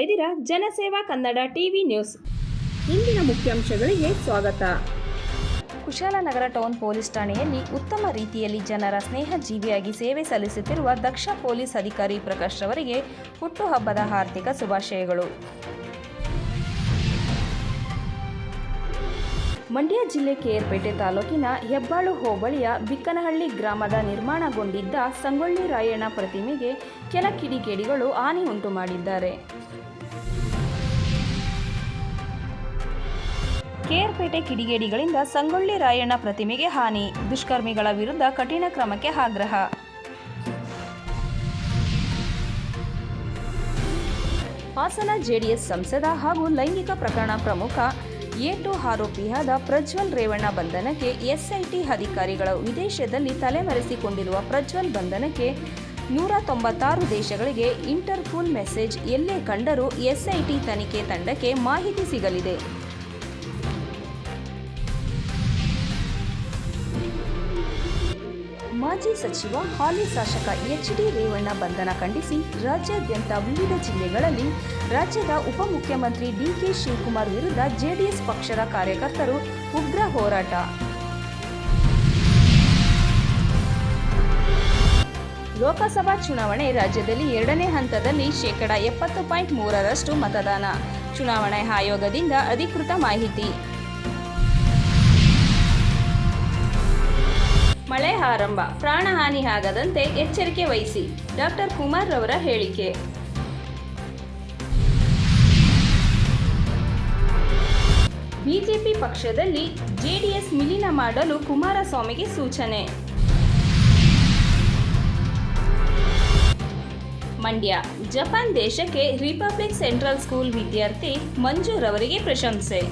ಇದ್ದೀರಾ ಜನಸೇವಾ Kannada TV news. ಇಂದಿನ ಮುಖ್ಯಾಂಶಗಳಿಗೆ ಸ್ವಾಗತ. ಕುಶಾಲನಗರ ಟೌನ್ ಪೊಲೀಸ್ ಠಾಣೆಯಲ್ಲಿ ಉತ್ತಮ ರೀತಿಯಲ್ಲಿ ಜನರ ಸ್ನೇಹ ಜೀವಿಯಾಗಿ ಸೇವೆ ಸಲ್ಲಿಸುತ್ತಿರುವ ದಕ್ಷ ಪೊಲೀಸ್ ಅಧಿಕಾರಿ ಪ್ರಕಾಶ್ ರವರಿಗೆ ಹುಟ್ಟುಹಬ್ಬದ ಹಾರ್ದಿಕ ಶುಭಾಶಯಗಳು. ಮಂಡ್ಯ ಜಿಲ್ಲೆ ಕೇರ್ಪೇಟೆ ತಾಲೂಕಿನ ಹೆಬ್ಬಾಳು ಹೋಬಳಿಯ ಬಿಕ್ಕನಹಳ್ಳಿ ಗ್ರಾಮದ ನಿರ್ಮಾಣಗೊಂಡಿದ್ದ ಸಂಗೊಳ್ಳಿ ರಾಯಣ್ಣ ಪ್ರತಿಮೆಗೆ ಕೆಲ ಕಿಡಿಗೇಡಿಗಳು ಹಾನಿ ಉಂಟು ಮಾಡಿದ್ದಾರೆ. ಕೇರ್ಪೇಟೆ ಕಿಡಿಗೇಡಿಗಳಿಂದ ಸಂಗೊಳ್ಳಿ ರಾಯಣ್ಣ ಪ್ರತಿಮೆಗೆ ಹಾನಿ, ದುಷ್ಕರ್ಮಿಗಳ ವಿರುದ್ಧ ಕಠಿಣ ಕ್ರಮಕ್ಕೆ ಆಗ್ರಹ. ಹಾಸನ ಜೆಡಿಎಸ್ ಸಂಸದ ಹಾಗೂ ಲೈಂಗಿಕ ಪ್ರಕರಣ ಪ್ರಮುಖ A2 ಆರೋಪಿಯಾದ ಪ್ರಜ್ವಲ್ ರೇವಣ್ಣ ಬಂಧನಕ್ಕೆ ಎಸ್ಐಟಿ ಅಧಿಕಾರಿಗಳು ವಿದೇಶದಲ್ಲಿ ತಲೆಮರೆಸಿಕೊಂಡಿರುವ ಪ್ರಜ್ವಲ್ ಬಂಧನಕ್ಕೆ 196 ದೇಶಗಳಿಗೆ ಇಂಟರ್ಪೋಲ್ ಮೆಸೇಜ್ ಎಲ್ಲೇ ಕಂಡರೂ ಎಸ್ಐಟಿ ತನಿಖೆ ತಂಡಕ್ಕೆ ಮಾಹಿತಿ ಸಿಗಲಿದೆ. ಮಾಜಿ ಸಚಿವ ಹಾಲಿ ಶಾಸಕ ಎಚ್.ಡಿ. ರೇವಣ್ಣ ಬಂಧನ ಖಂಡಿಸಿ ರಾಜ್ಯಾದ್ಯಂತ ವಿವಿಧ ಜಿಲ್ಲೆಗಳಲ್ಲಿ ರಾಜ್ಯದ ಉಪಮುಖ್ಯಮಂತ್ರಿ ಡಿ.ಕೆ. ಶಿವಕುಮಾರ್ ವಿರುದ್ಧ ಜೆಡಿಎಸ್ ಪಕ್ಷದ ಕಾರ್ಯಕರ್ತರು ಉಗ್ರ ಹೋರಾಟ. ಲೋಕಸಭಾ ಚುನಾವಣೆ ರಾಜ್ಯದಲ್ಲಿ ಎರಡನೇ ಹಂತದಲ್ಲಿ 70.3% ಮತದಾನ. ಚುನಾವಣಾ ಆಯೋಗದಿಂದ ಅಧಿಕೃತ ಮಾಹಿತಿ. ಮಳೆ ಆರಂಭ, ಪ್ರಾಣಹಾನಿ ಆಗದಂತೆ ಎಚ್ಚರಿಕೆ ವಹಿಸಿ. ಡಾಕ್ಟರ್ ಕುಮಾರ್ ರವರ ಹೇಳಿಕೆ. ಬಿಜೆಪಿ ಪಕ್ಷದಲ್ಲಿ ಜೆಡಿಎಸ್ ವಿಲೀನ ಮಾಡಲು ಕುಮಾರಸ್ವಾಮಿಗೆ ಸೂಚನೆ. ಮಂಡ್ಯ, ಜಪಾನ್ ದೇಶಕ್ಕೆ ರಿಪಬ್ಲಿಕ್ ಸೆಂಟ್ರಲ್ ಸ್ಕೂಲ್ ವಿದ್ಯಾರ್ಥಿ ಮಂಜು ರವರಿಗೆ ಪ್ರಶಂಸೆ.